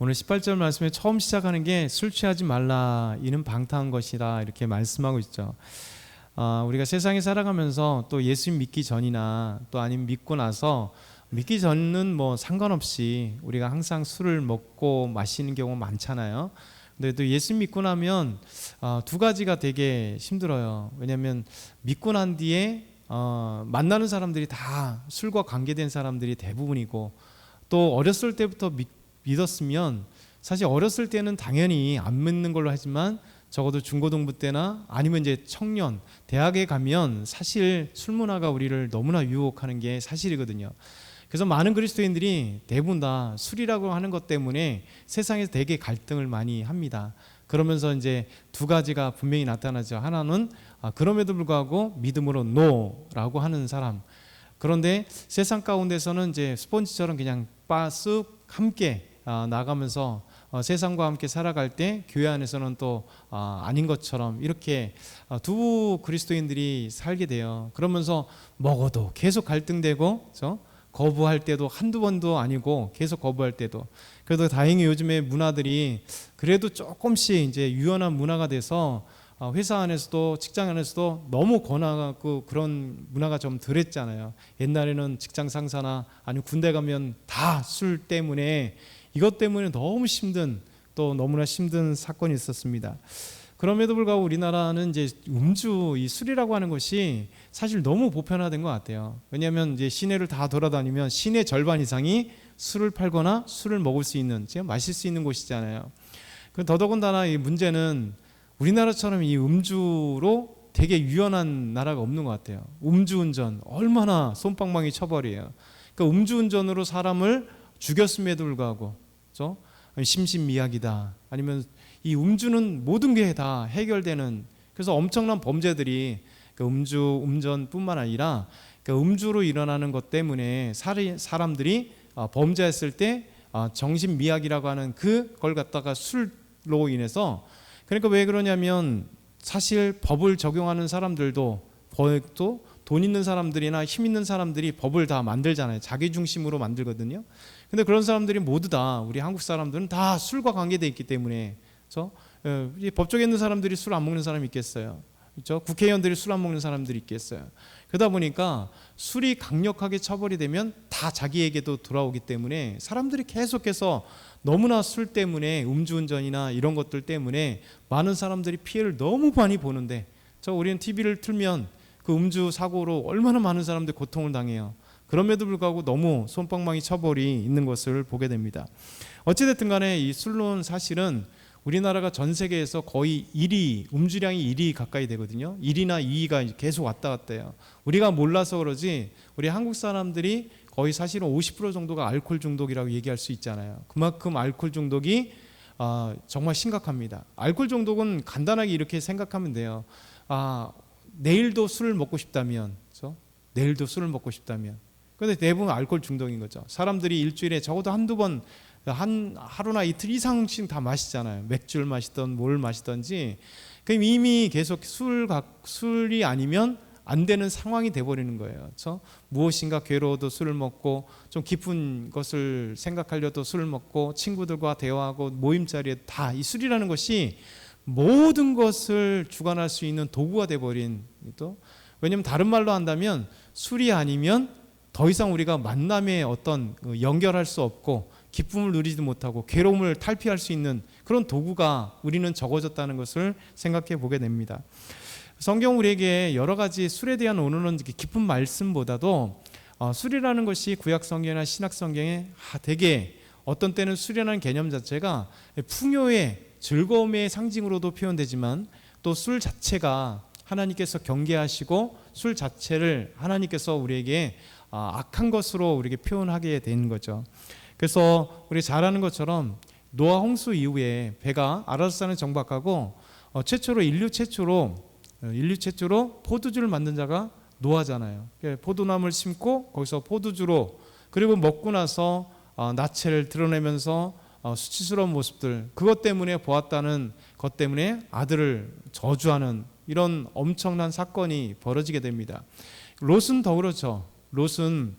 오늘 18절 말씀에 처음 시작하는 게 술 취하지 말라 이는 방탕한 것이다 이렇게 말씀하고 있죠. 우리가 세상에 살아가면서 또 예수 믿기 전이나 또 아니면 믿고 나서 믿기 전은 뭐 상관없이 우리가 항상 술을 먹고 마시는 경우가 많잖아요. 근데 또 예수 믿고 나면 두 가지가 되게 힘들어요. 왜냐하면 믿고 난 뒤에 만나는 사람들이 다 술과 관계된 사람들이 대부분이고, 또 어렸을 때부터 믿었으면 사실 어렸을 때는 당연히 안 믿는 걸로 하지만 적어도 중고등부 때나 아니면 이제 청년, 대학에 가면 사실 술 문화가 우리를 너무나 유혹하는 게 사실이거든요. 그래서 많은 그리스도인들이 대부분 다 술이라고 하는 것 때문에 세상에서 되게 갈등을 많이 합니다. 그러면서 이제 두 가지가 분명히 나타나죠. 하나는 그럼에도 불구하고 믿음으로 노라고 하는 사람. 그런데 세상 가운데서는 이제 스폰지처럼 그냥 쓱 함께 나가면서 세상과 함께 살아갈 때 교회 안에서는 또 아닌 것처럼 이렇게 두 그리스도인들이 살게 돼요. 그러면서 먹어도 계속 갈등되고, 그렇죠? 거부할 때도 한두 번도 아니고 계속 거부할 때도. 그래도 다행히 요즘에 문화들이 그래도 조금씩 이제 유연한 문화가 돼서 회사 안에서도 직장 안에서도 너무 권하고 그런 문화가 좀 덜했잖아요. 옛날에는 직장 상사나 아니면 군대 가면 다 술 때문에, 이것 때문에 너무 힘든, 또 너무나 힘든 사건이 있었습니다. 그럼에도 불구하고 우리나라는 이제 음주, 이 술이라고 하는 것이 사실 너무 보편화된 것 같아요. 왜냐하면 이제 시내를 다 돌아다니면 시내 절반 이상이 술을 팔거나 술을 먹을 수 있는, 제가 마실 수 있는 곳이잖아요. 더더군다나 이 문제는 우리나라처럼 이 음주로 되게 유연한 나라가 없는 것 같아요. 음주운전 얼마나 솜방망이 처벌이에요. 그러니까 음주운전으로 사람을 죽였음에도 불구하고, 그렇죠? 심신미약이다, 아니면 이 음주는 모든 게 다 해결되는, 그래서 엄청난 범죄들이 음주운전뿐만 아니라 음주로 일어나는 것 때문에 사람들이 범죄했을 때 정신미약이라고 하는 그걸 갖다가 술로 인해서, 그러니까 왜 그러냐면 사실 법을 적용하는 사람들도 돈 있는 사람들이나 힘 있는 사람들이 법을 다 만들잖아요. 자기 중심으로 만들거든요. 근데 그런 사람들이 모두 다, 우리 한국 사람들은 다 술과 관계되어 있기 때문에, 그렇죠? 법조계 있는 사람들이 술 안 먹는 사람이 있겠어요? 그렇죠? 국회의원들이 술 안 먹는 사람들이 있겠어요? 그러다 보니까 술이 강력하게 처벌이 되면 다 자기에게도 돌아오기 때문에 사람들이 계속해서 너무나 술 때문에, 음주운전이나 이런 것들 때문에 많은 사람들이 피해를 너무 많이 보는데, 우리는 TV를 틀면 그 음주 사고로 얼마나 많은 사람들이 고통을 당해요. 그럼에도 불구하고 너무 솜방망이 처벌이 있는 것을 보게 됩니다. 어찌됐든 간에 이 술론 사실은 우리나라가 전 세계에서 거의 1위, 음주량이 1위 가까이 되거든요. 1위나 2위가 계속 왔다 갔다 해요. 우리가 몰라서 그러지 우리 한국 사람들이 거의 사실은 50% 정도가 알코올 중독이라고 얘기할 수 있잖아요. 그만큼 알코올 중독이 정말 심각합니다. 알코올 중독은 간단하게 이렇게 생각하면 돼요. 내일도 술을 먹고 싶다면, 그렇죠? 내일도 술을 먹고 싶다면. 그런데 대부분 알코올 중독인 거죠. 사람들이 일주일에 적어도 한두 번, 하루나 이틀 이상씩 다 마시잖아요. 맥주를 마시던 뭘 마시던지. 그럼 이미 계속 술이 아니면 안 되는 상황이 돼버리는 거예요. 그렇죠? 무엇인가 괴로워도 술을 먹고, 좀 깊은 것을 생각하려도 술을 먹고, 친구들과 대화하고 모임 자리에 다 이 술이라는 것이 모든 것을 주관할 수 있는 도구가 돼버린, 또 왜냐하면 다른 말로 한다면 술이 아니면 더 이상 우리가 만남에 어떤 연결할 수 없고 기쁨을 누리지도 못하고 괴로움을 탈피할 수 있는 그런 도구가 우리는 적어졌다는 것을 생각해 보게 됩니다. 성경 우리에게 여러 가지 술에 대한 오늘은 깊은 말씀보다도 술이라는 것이 구약 성경이나 신약 성경에 되게 어떤 때는 술이라는 개념 자체가 풍요의 즐거움의 상징으로도 표현되지만, 또 술 자체가 하나님께서 경계하시고 술 자체를 하나님께서 우리에게 악한 것으로 우리에게 표현하게 되는 거죠. 그래서 우리 잘 아는 것처럼 노아 홍수 이후에 배가 아라사산을 정박하고 인류 최초로 포도주를 만든 자가 노아잖아요. 포도나무를 심고 거기서 포도주로, 그리고 먹고 나서 나체를 드러내면서 수치스러운 모습들, 그것 때문에 보았다는 것 때문에 아들을 저주하는 이런 엄청난 사건이 벌어지게 됩니다. 롯은 더 그렇죠. 롯은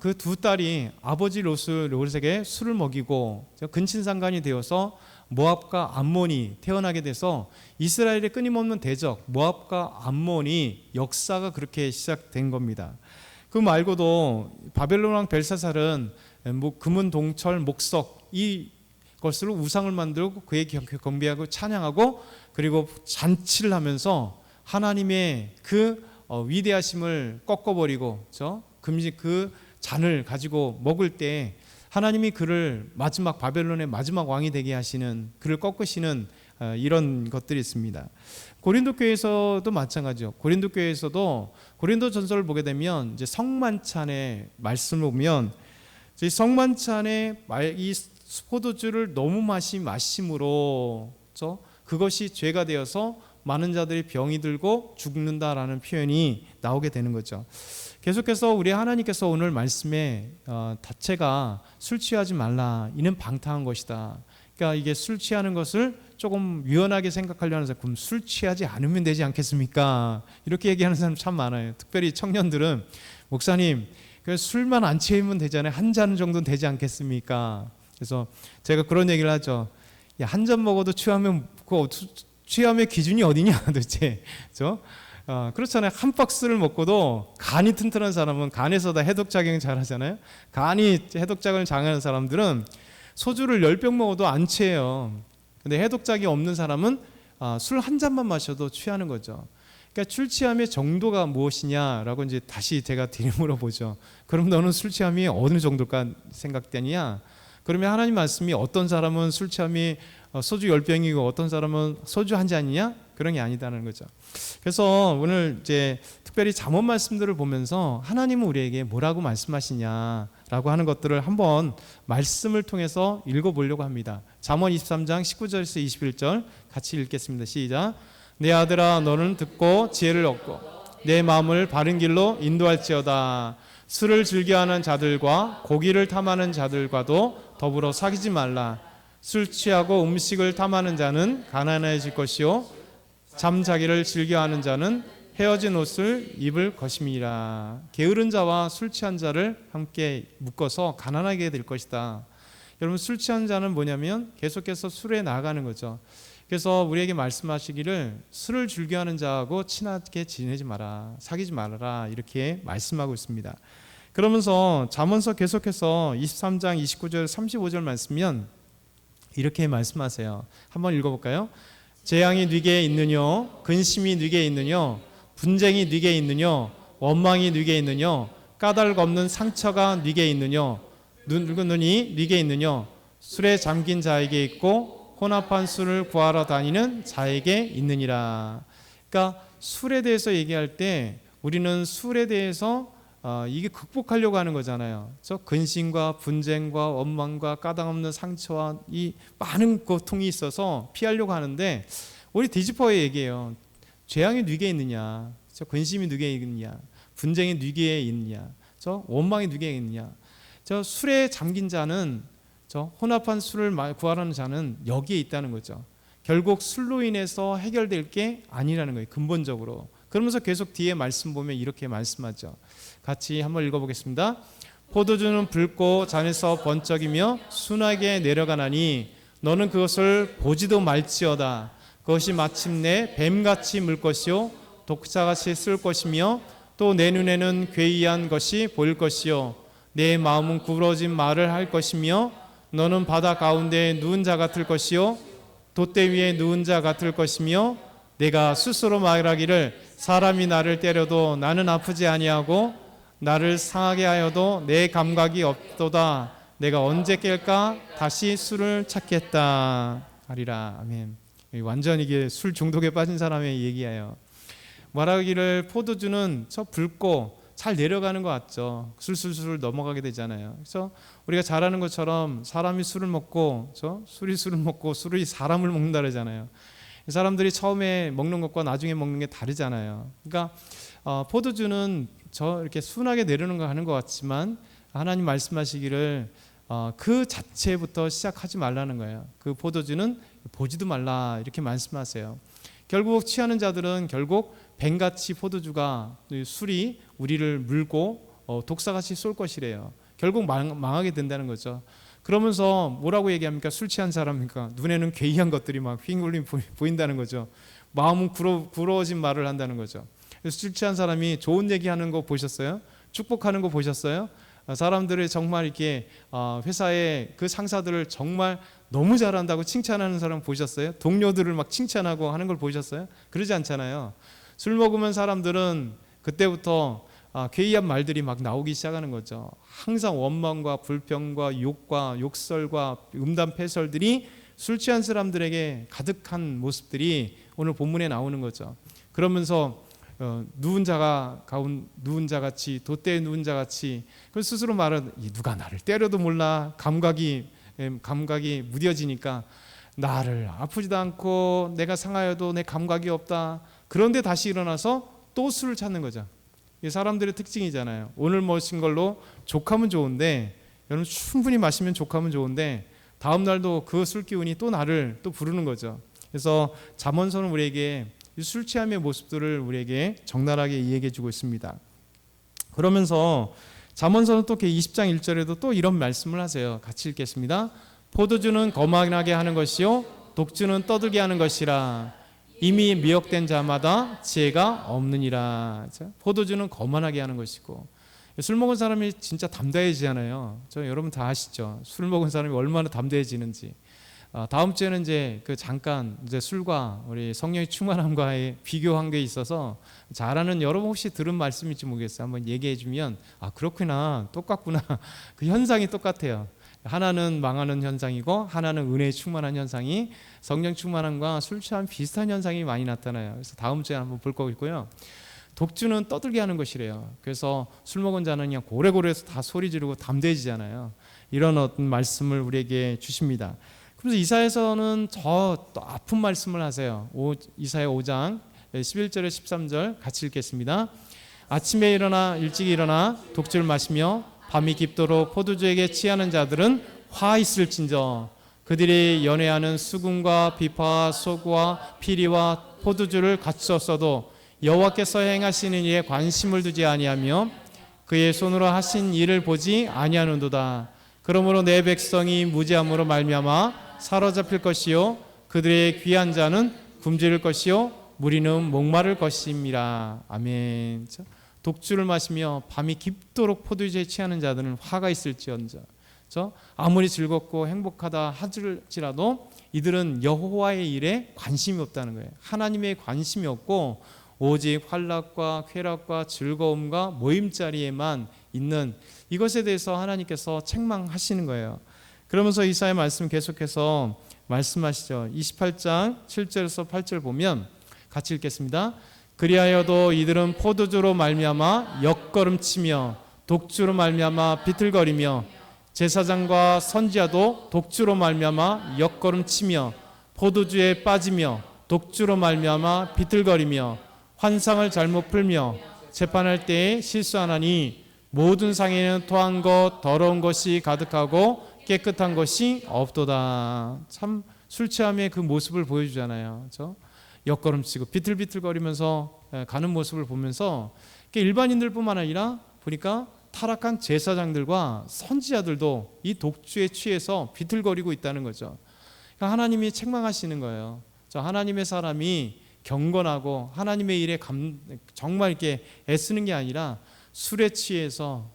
그 두 딸이 아버지 롯에게 술을 먹이고 근친상간이 되어서 모압과 암몬이 태어나게 돼서 이스라엘의 끊임없는 대적 모압과 암몬이 역사가 그렇게 시작된 겁니다. 그 말고도 바벨론 왕 벨사살은 금은 동철 목석 이것으로 우상을 만들고 그에 경배하고 찬양하고 그리고 잔치를 하면서 하나님의 그 위대하심을 꺾어버리고 그 잔을 가지고 먹을 때 하나님이 그를 바벨론의 마지막 왕이 되게 하시는, 그를 꺾으시는 이런 것들이 있습니다. 고린도 교회에서도 마찬가지죠. 고린도 교회에서도 고린도 전서를 보게 되면 이제 성만찬의 말씀을 보면 성만찬에 이 포도주를 너무 마심으로 그것이 죄가 되어서 많은 자들이 병이 들고 죽는다라는 표현이 나오게 되는 거죠. 계속해서 우리 하나님께서 오늘 말씀에 자체가 술 취하지 말라, 이는 방탕한 것이다. 그러니까 이게 술 취하는 것을 조금 유연하게 생각하려는 사람, 그럼 술 취하지 않으면 되지 않겠습니까? 이렇게 얘기하는 사람 참 많아요. 특별히 청년들은 목사님 술만 안 취하면 되잖아요. 한 잔 정도는 되지 않겠습니까? 그래서 제가 그런 얘기를 하죠. 야, 한 잔 먹어도 취하면 취함의 기준이 어디냐 도대체. 그렇잖아요. 한 박스를 먹고도 간이 튼튼한 사람은 간에서 다 해독작용 잘 하잖아요. 간이 해독작용을 잘하는 사람들은 소주를 10병 먹어도 안 취해요. 근데 해독작용이 없는 사람은 술 한 잔만 마셔도 취하는 거죠. 그러니까 술 취함의 정도가 무엇이냐라고 이제 다시 제가 물어보죠. 그럼 너는 술 취함이 어느 정도가 생각되냐? 그러면 하나님 말씀이 어떤 사람은 술 취함이 소주 10병이고 어떤 사람은 소주 한 잔이냐? 그런 게 아니다는 거죠. 그래서 오늘 이제 특별히 잠언 말씀들을 보면서 하나님은 우리에게 뭐라고 말씀하시냐라고 하는 것들을 한번 말씀을 통해서 읽어보려고 합니다. 잠언 23장 19절에서 21절 같이 읽겠습니다. 시작. 내 아들아 너는 듣고 지혜를 얻고 내 마음을 바른 길로 인도할지어다. 술을 즐겨하는 자들과 고기를 탐하는 자들과도 더불어 사귀지 말라. 술 취하고 음식을 탐하는 자는 가난해질 것이요 잠자기를 즐겨하는 자는 헤어진 옷을 입을 것임이라. 게으른 자와 술 취한 자를 함께 묶어서 가난하게 될 것이다. 여러분, 술 취한 자는 뭐냐면 계속해서 술에 나아가는 거죠. 그래서 우리에게 말씀하시기를 술을 즐겨하는 자하고 친하게 지내지 마라, 사귀지 말아라, 이렇게 말씀하고 있습니다. 그러면서 잠언서 계속해서 23장 29절 35절 말씀이면 이렇게 말씀하세요. 한번 읽어볼까요? 재앙이 네게 있느뇨, 근심이 네게 있느뇨, 분쟁이 네게 있느뇨, 원망이 네게 있느뇨, 까닭 없는 상처가 네게 있느뇨, 늙은 눈이 네게 있느뇨, 술에 잠긴 자에게 있고 혼합한 술을 구하러 다니는 자에게 있느니라. 그러니까 술에 대해서 얘기할 때 우리는 술에 대해서 이게 극복하려고 하는 거잖아요. 그래서 근심과 분쟁과 원망과 까닭없는 상처와 이 많은 고통이 있어서 피하려고 하는데 우리 뒤집어 얘기해요. 재앙이 네게 있느냐, 근심이 네게 있느냐, 분쟁이 네게 있느냐, 원망이 네게 있느냐. 술에 잠긴 자는, 혼합한 술을 구하라는 자는 여기에 있다는 거죠. 결국 술로 인해서 해결될 게 아니라는 거예요, 근본적으로. 그러면서 계속 뒤에 말씀 보면 이렇게 말씀하죠. 같이 한번 읽어보겠습니다. 포도주는 붉고 잔에서 번쩍이며 순하게 내려가나니 너는 그것을 보지도 말지어다. 그것이 마침내 뱀같이 물 것이요 독사같이 쓸 것이며 또 내 눈에는 괴이한 것이 보일 것이요 내 마음은 구부러진 말을 할 것이며 너는 바다 가운데 누운 자 같을 것이요 돛대 위에 누운 자 같을 것이며 내가 스스로 말하기를 사람이 나를 때려도 나는 아프지 아니하고 나를 상하게 하여도 내 감각이 없도다. 내가 언제 깰까 다시 술을 찾겠다 하리라. 아멘. 완전히 이게 술 중독에 빠진 사람의 얘기예요. 말하기를 포도주는 붉고 잘 내려가는 것 같죠. 술술술 넘어가게 되잖아요. 그래서 우리가 잘 아는 것처럼 사람이 술을 먹고 술이 술을 먹고 술이 사람을 먹는다 그러잖아요. 사람들이 처음에 먹는 것과 나중에 먹는 게 다르잖아요. 그러니까 포도주는 이렇게 순하게 내려오는 거 하는 것 같지만 하나님 말씀하시기를 그 자체부터 시작하지 말라는 거예요. 그 포도주는 보지도 말라 이렇게 말씀하세요. 결국 취하는 자들은 결국 뱀같이 포도주가 술이 우리를 물고 독사같이 쏠 것이래요. 결국 망하게 된다는 거죠. 그러면서 뭐라고 얘기합니까? 술 취한 사람이니까 눈에는 괴이한 것들이 막 휘잉울림 보인다는 거죠. 마음은 구러워진 말을 한다는 거죠. 그래서 술 취한 사람이 좋은 얘기하는 거 보셨어요? 축복하는 거 보셨어요? 사람들이 정말 이렇게 회사의 그 상사들을 정말 너무 잘한다고 칭찬하는 사람 보셨어요? 동료들을 막 칭찬하고 하는 걸 보셨어요? 그러지 않잖아요. 술 먹으면 사람들은 그때부터 괴이한 말들이 막 나오기 시작하는 거죠. 항상 원망과 불평과 욕과 욕설과 음담 패설들이 술 취한 사람들에게 가득한 모습들이 오늘 본문에 나오는 거죠. 그러면서 누운 자가 누운 자같이 돛대에 누운 자같이 그 스스로 말은 누가 나를 때려도 몰라 감각이 무뎌지니까 나를 아프지도 않고 내가 상하여도 내 감각이 없다. 그런데 다시 일어나서 또 술을 찾는 거죠. 이게 사람들의 특징이잖아요. 오늘 마신 걸로 족하면 좋은데 여러분 충분히 마시면 족하면 좋은데 다음 날도 그 술 기운이 또 나를 또 부르는 거죠. 그래서 잠언서는 우리에게 술 취함의 모습들을 우리에게 적나라하게 이야기해 주고 있습니다. 그러면서 잠언서는 또 20장 1절에도 또 이런 말씀을 하세요. 같이 읽겠습니다. 포도주는 거만하게 하는 것이요 독주는 떠들게 하는 것이라. 이미 미혹된 자마다 지혜가 없느니라. 포도주는 거만하게 하는 것이고 술 먹은 사람이 진짜 담대해지잖아요. 여러분 다 아시죠? 술 먹은 사람이 얼마나 담대해지는지. 다음 주에는 이제 잠깐 이제 술과 우리 성령의 충만함과의 비교한 게 있어서 잘 아는 여러분 혹시 들은 말씀일지 모르겠어요. 한번 얘기해 주면 그렇구나, 똑같구나. 그 현상이 똑같아요. 하나는 망하는 현상이고 하나는 은혜의 충만한 현상이 성령 충만함과 술 취함 비슷한 현상이 많이 나타나요. 그래서 다음 주에 한번 볼 거고요. 독주는 떠들게 하는 것이래요. 그래서 술 먹은 자는 그냥 고래고래해서 다 소리 지르고 담대해지잖아요. 이런 어떤 말씀을 우리에게 주십니다. 그래서 이사야서는 더 또 아픈 말씀을 하세요. 이사야 5장 11절에 13절 같이 읽겠습니다. 아침에 일찍 일어나 독주를 마시며 밤이 깊도록 포도주에게 취하는 자들은 화 있을진저. 그들이 연애하는 수금과 비파와 소구와 피리와 포도주를 갖추었어도 여호와께서 행하시는 일에 관심을 두지 아니하며 그의 손으로 하신 일을 보지 아니하는도다. 그러므로 내 백성이 무지함으로 말미암아 사로잡힐 것이요 그들의 귀한 자는 굶주릴 것이요 무리는 목마를 것임이라. 아멘. 독주를 마시며 밤이 깊도록 포도주에 취하는 자들은 화가 있을지언정. 아무리 즐겁고 행복하다 할지라도 이들은 여호와의 일에 관심이 없다는 거예요. 하나님의 관심이 없고 오직 환락과 쾌락과 즐거움과 모임자리에만 있는 이것에 대해서 하나님께서 책망하시는 거예요. 그러면서 이사야 말씀 계속해서 말씀하시죠. 28장 7절에서 8절 보면 같이 읽겠습니다. 그리하여도 이들은 포도주로 말미암아 역걸음치며 독주로 말미암아 비틀거리며 제사장과 선지자도 독주로 말미암아 역걸음치며 포도주에 빠지며 독주로 말미암아 비틀거리며 환상을 잘못 풀며 재판할 때에 실수하나니 모든 상에는 토한 것 더러운 것이 가득하고 깨끗한 것이 없도다. 참 술 취함의 그 모습을 보여주잖아요. 역걸음치고 비틀비틀거리면서 가는 모습을 보면서 일반인들뿐만 아니라 보니까 타락한 제사장들과 선지자들도 이 독주에 취해서 비틀거리고 있다는 거죠. 그러니까 하나님이 책망하시는 거예요. 하나님의 사람이 경건하고 하나님의 일에 정말 이렇게 애쓰는 게 아니라 술에 취해서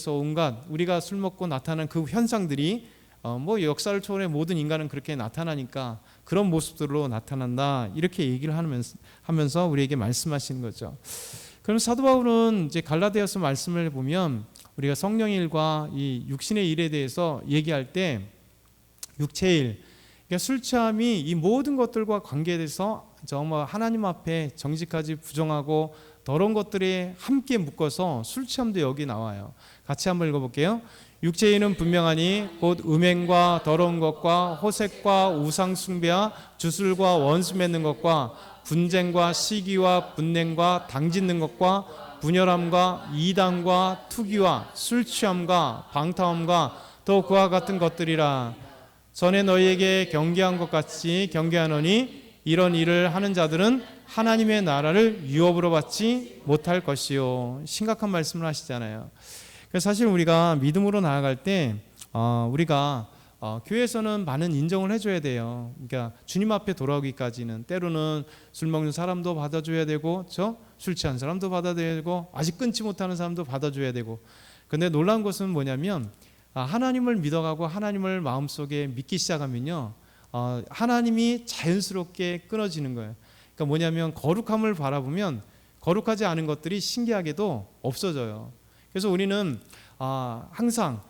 온갖 우리가 술 먹고 나타나는 그 현상들이 역사를 초월해 모든 인간은 그렇게 나타나니까 그런 모습들로 나타난다 이렇게 얘기를 하면서 우리에게 말씀하시는 거죠. 그럼 사도 바울은 이제 갈라디아서 말씀을 보면 우리가 성령의 일과 이 육신의 일에 대해서 얘기할 때 육체의 일, 그러니까 술 취함이 이 모든 것들과 관계돼서 정말 하나님 앞에 정직하지 부정하고 더러운 것들이 함께 묶어서 술 취함도 여기 나와요. 같이 한번 읽어볼게요. 육체인은 분명하니 곧 음행과 더러운 것과 호색과 우상 숭배와 주술과 원수 맺는 것과 분쟁과 시기와 분냉과 당짓는 것과 분열함과 이단과 투기와 술 취함과 방탕함과 또 그와 같은 것들이라. 전에 너희에게 경계한 것 같이 경계하노니 이런 일을 하는 자들은 하나님의 나라를 유업으로 받지 못할 것이요. 심각한 말씀을 하시잖아요. 그래서 사실 우리가 믿음으로 나아갈 때 우리가 교회에서는 많은 인정을 해줘야 돼요. 그러니까 주님 앞에 돌아오기까지는 때로는 술 먹는 사람도 받아줘야 되고, 술 취한 사람도 받아줘야 되고, 아직 끊지 못하는 사람도 받아줘야 되고. 근데 놀라운 것은 뭐냐면 하나님을 믿어가고 하나님을 마음속에 믿기 시작하면요, 하나님이 자연스럽게 끊어지는 거예요. 그러니까 뭐냐면 거룩함을 바라보면 거룩하지 않은 것들이 신기하게도 없어져요. 그래서 우리는 항상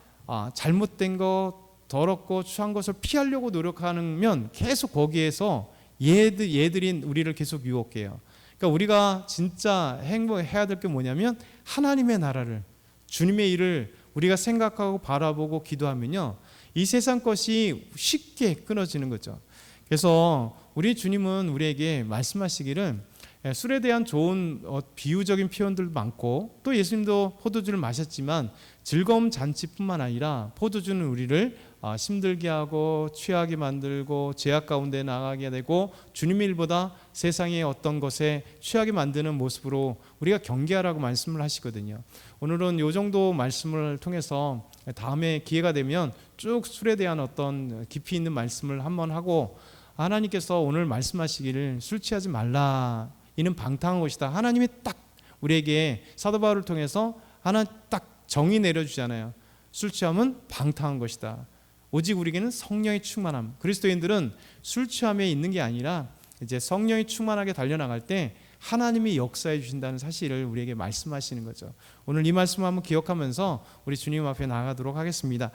잘못된 것, 더럽고 추한 것을 피하려고 노력하면 계속 거기에서 얘들이 우리를 계속 유혹해요. 그러니까 우리가 진짜 행복해야 될 게 뭐냐면 하나님의 나라를, 주님의 일을 우리가 생각하고 바라보고 기도하면요, 이 세상 것이 쉽게 끊어지는 거죠. 그래서 우리 주님은 우리에게 말씀하시기를, 술에 대한 좋은 비유적인 표현들 많고, 또 예수님도 포도주를 마셨지만 즐거움 잔치뿐만 아니라 포도주는 우리를 힘들게 하고 취하게 만들고 죄악 가운데 나가게 되고 주님의 일보다 세상의 어떤 것에 취하게 만드는 모습으로 우리가 경계하라고 말씀을 하시거든요. 오늘은 이 정도 말씀을 통해서 다음에 기회가 되면 쭉 술에 대한 어떤 깊이 있는 말씀을 한번 하고, 하나님께서 오늘 말씀하시기를 술 취하지 말라, 이는 방탕한 것이다. 하나님이 딱 우리에게 사도 바울을 통해서 하나 딱 정의 내려주잖아요. 술 취함은 방탕한 것이다. 오직 우리에게는 성령의 충만함. 그리스도인들은 술 취함에 있는 게 아니라 이제 성령이 충만하게 달려나갈 때 하나님이 역사해 주신다는 사실을 우리에게 말씀하시는 거죠. 오늘 이 말씀을 한번 기억하면서 우리 주님 앞에 나아가도록 하겠습니다.